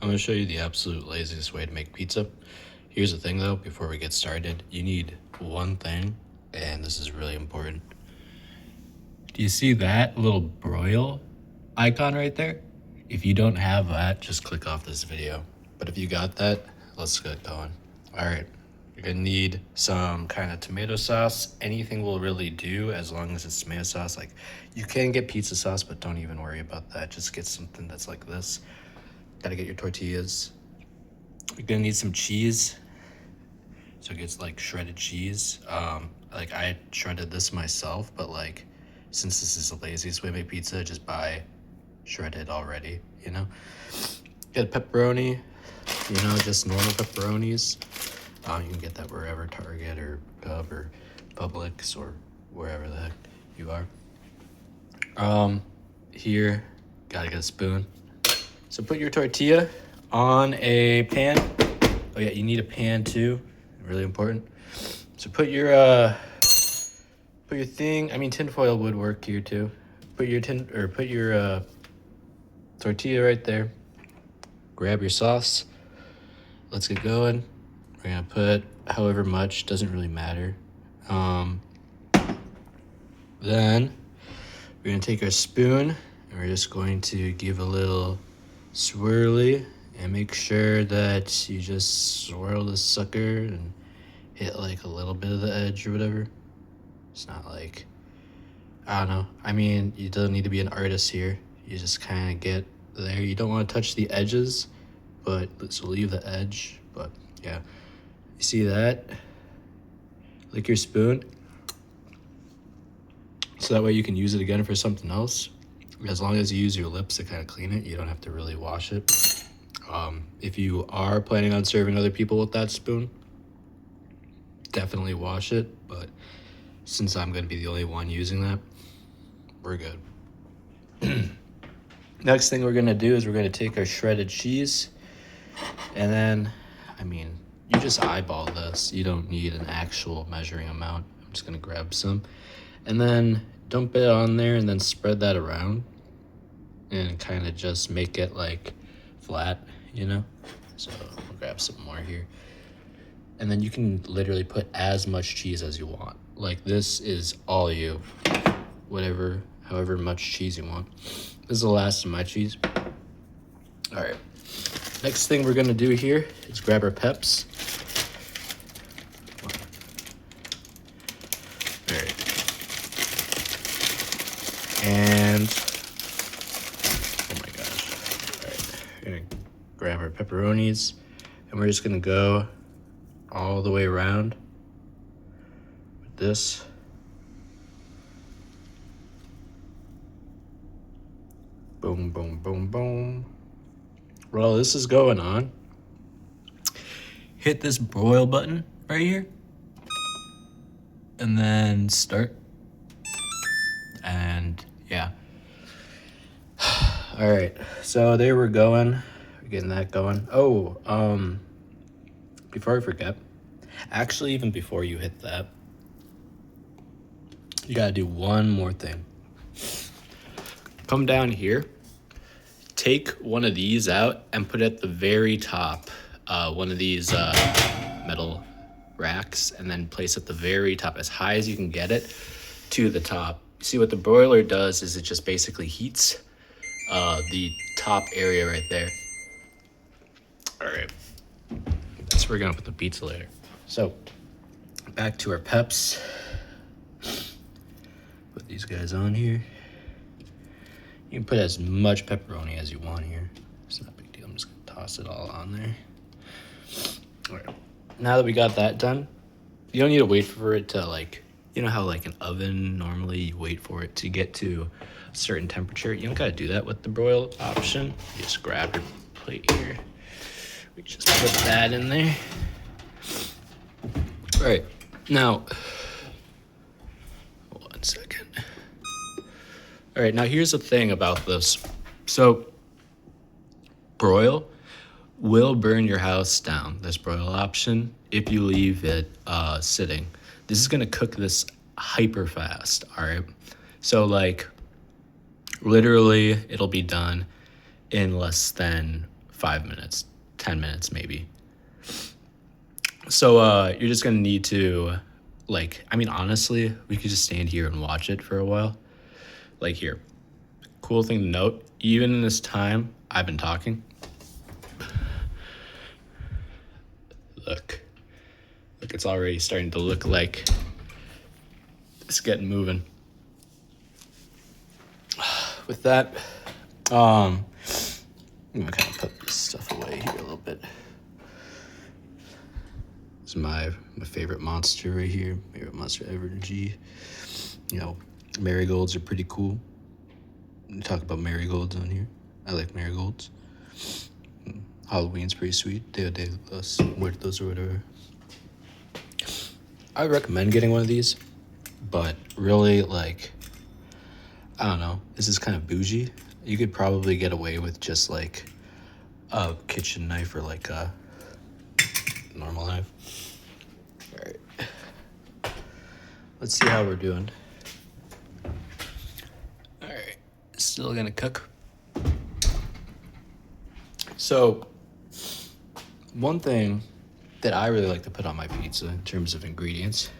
I'm gonna show you the absolute laziest way to make pizza. Here's the thing though, before we get started, you need one thing, and this is really important. Do you see that little broil icon right there? If you don't have that, just click off this video. But if you got that, let's get going. All right, you're gonna need some kind of tomato sauce. Anything will really do as long as it's tomato sauce. Like, you can get pizza sauce, but don't even worry about that. Just get something that's like this. Gotta get your tortillas. You're gonna need some cheese. So it gets like shredded cheese. Like I shredded this myself, but like since this is the laziest way to make pizza, just buy shredded already, you know? Get a pepperoni, just normal pepperonis. You can get that wherever, Target or Cub or Publix or wherever the heck you are. Here, gotta get a spoon. So put your tortilla on a pan. Oh yeah, you need a pan too. Really important. So put your thing. I mean, tinfoil would work here too. Put your tortilla right there. Grab your sauce. Let's get going. We're gonna put however much. Doesn't really matter. Then we're gonna take our spoon and we're just going to give a little swirly and make sure that you just swirl the sucker and hit like a little bit of the edge or whatever. It's not like, I don't know. I mean, you don't need to be an artist here. You just kind of get there. You don't want to touch the edges, but let's leave the edge. But yeah, you see that? Lick your spoon. So that way you can use it again for something else. As long as you use your lips to kind of clean it, you don't have to really wash it. If you are planning on serving other people with that spoon, definitely wash it. But since I'm going to be the only one using that, we're good. Next thing we're going to do is we're going to take our shredded cheese. And then, I mean, you just eyeball this. You don't need an actual measuring amount. I'm just going to grab some. And then dump it on there and then spread that around. And kind of just make it like flat, So I'll grab some more here. And then you can literally put as much cheese as you want. Like, this is all you. However much cheese you want. This is the last of my cheese. All right. Next thing we're gonna do here is grab our peps. All right. And grab our pepperonis, and we're just gonna go all the way around with this. Boom, boom, boom, boom. While this is going on, hit this broil button right here, and then start. And yeah. All right, so there we're going. Getting that going. Before I forget, actually, even before you hit that, you gotta do one more thing. Come down here, take one of these out and put it at the very top, one of these metal racks, and then place at the very top, as high as you can get it, to the top. See, what the broiler does is it just basically heats the top area right there. All right, that's where we're gonna put the pizza later. So back to our peps. Put these guys on here. You can put as much pepperoni as you want here. It's not a big deal. I'm just gonna toss it all on there. All right, now that we got that done, you don't need to wait for it to, like, how like an oven, normally you wait for it to get to a certain temperature. You don't gotta do that with the broil option. You just grab your plate here. We just put that in there. All right, now, 1 second. All right, now here's the thing about this. So, broil will burn your house down, this broil option, if you leave it sitting. This is gonna cook this hyper fast, all right? So, like, literally, it'll be done in less than 5 minutes, 10 minutes maybe. So you're just gonna need to, like, I mean, honestly, we could just stand here and watch it for a while. Like, here, cool thing to note, even in this time I've been talking, look, it's already starting to look like it's getting moving. With that, I'm gonna kind of put this stuff away here a little bit. This is my favorite monster right here, favorite monster ever, G. You know, marigolds are pretty cool. We talk about marigolds on here. I like marigolds. Halloween's pretty sweet. They muertos or whatever. I recommend getting one of these, but really, like, I don't know. This is kind of bougie. You could probably get away with just like a kitchen knife or like a normal knife. All right. Let's see how we're doing. All right. Still gonna cook. So, one thing that I really like to put on my pizza in terms of ingredients,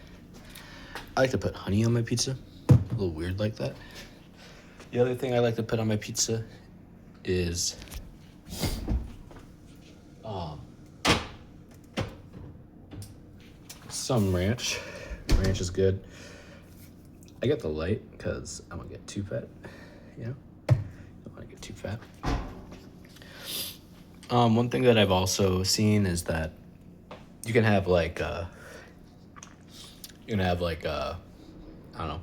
I like to put honey on my pizza. A little weird like that. The other thing I like to put on my pizza is some ranch. Ranch is good. I get the light because I don't get too fat. You know, don't want to get too fat. One thing that I've also seen is that you can have like I don't know,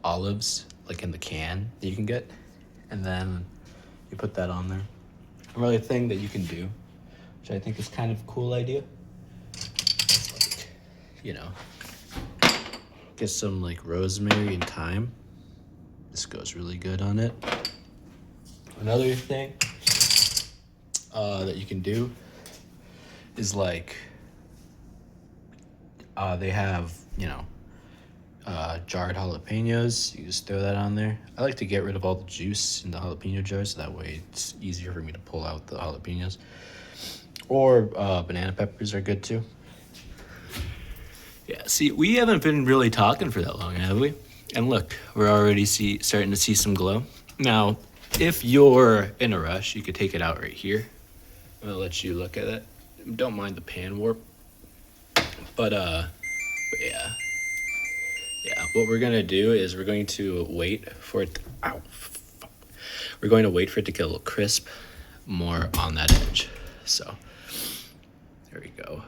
olives like in the can that you can get, and then you put that on there. Another thing that you can do, which I think is kind of a cool idea, is like, you know, get some like rosemary and thyme. This goes really good on it. Another thing that you can do is like they have, you know, jarred jalapenos. You just throw that on there. I like to get rid of all the juice in the jalapeno jars, so that way it's easier for me to pull out the jalapenos. Or banana peppers are good too. Yeah, see, we haven't been really talking for that long, have we? And look, we're already starting to see some glow. Now, if you're in a rush, you could take it out right here. I'm gonna let you look at it. Don't mind the pan warp. But yeah. Yeah, what we're gonna do is we're going to wait for it. We're going to wait for it to get a little crisp, more on that edge. So there we go.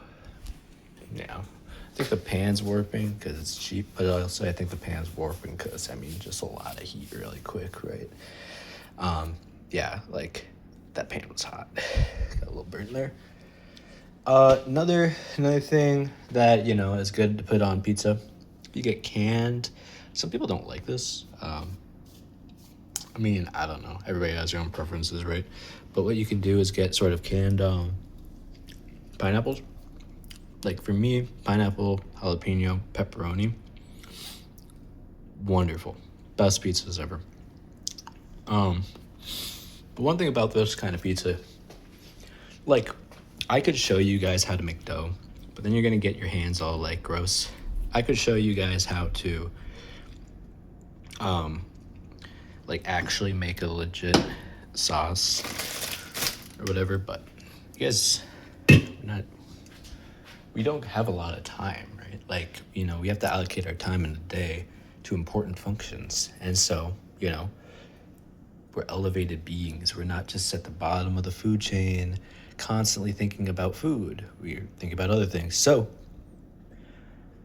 Now, I think the pan's warping because it's cheap, but also I think the pan's warping because, I mean, just a lot of heat really quick, right? Yeah, like that pan was hot. Got a little burnt there. Another thing that, you know, is good to put on pizza, you get canned. Some people don't like this. I mean, I don't know. Everybody has their own preferences, right? But what you can do is get sort of canned pineapples. Like for me, pineapple, jalapeno, pepperoni. Wonderful. Best pizzas ever. But one thing about this kind of pizza, like, I could show you guys how to make dough, but then you're gonna get your hands all like gross. I could show you guys how to like actually make a legit sauce or whatever, but you guys, we don't have a lot of time, right? Like, you know, we have to allocate our time in the day to important functions. And so, you know, we're elevated beings. We're not just at the bottom of the food chain constantly thinking about food. We think about other things. So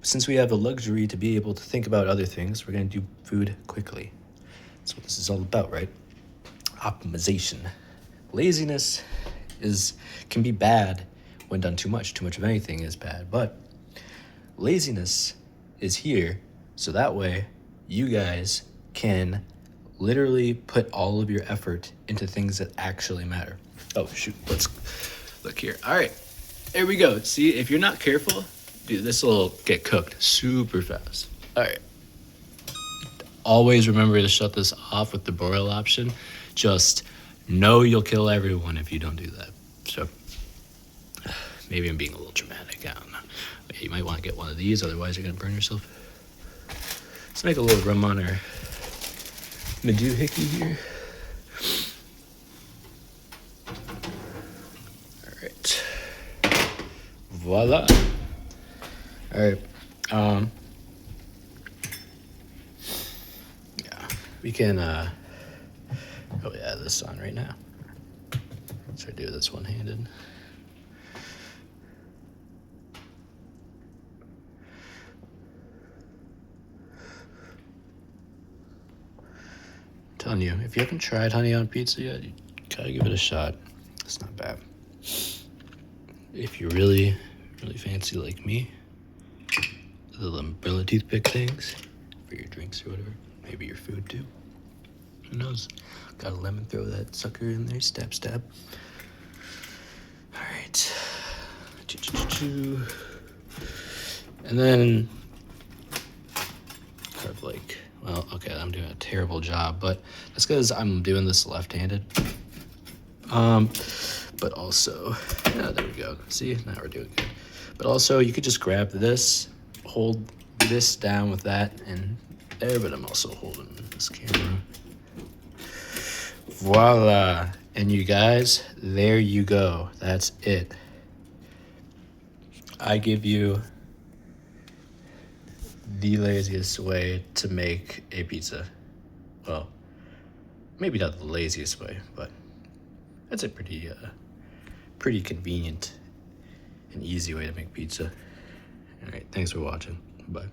since we have the luxury to be able to think about other things, we're going to do food quickly. That's what this is all about, right? Optimization. Laziness can be bad when done too much. Too much of anything is bad. But laziness is here so that way you guys can literally put all of your effort into things that actually matter. Oh, shoot. Let's look here. All right. There we go. See, if you're not careful, dude, this will get cooked super fast. All right. Always remember to shut this off with the broil option. Just know you'll kill everyone if you don't do that. So maybe I'm being a little dramatic. I don't know. Okay, you might want to get one of these, otherwise you're gonna burn yourself. Let's make a little rum on our Majoohickey here. All right. Voila. All right. Yeah, we can. Probably add this on right now. So I do this one-handed. I'm telling you, if you haven't tried honey on pizza yet, you gotta give it a shot. It's not bad. If you're really, really fancy like me, the little umbrella toothpick things for your drinks or whatever, maybe your food too. Who knows? Got a lemon, throw that sucker in there, stab, stab. All right. And then, kind of like, well, okay, I'm doing a terrible job, but that's because I'm doing this left-handed. But also, yeah, there we go. See, now we're doing good. But also, you could just grab this, hold this down with that, and there, but I'm also holding this camera. Voila. And you guys, there you go. That's it. I give you the laziest way to make a pizza. Well, maybe not the laziest way, but that's a pretty convenient and easy way to make pizza. All right, thanks for watching. Bye.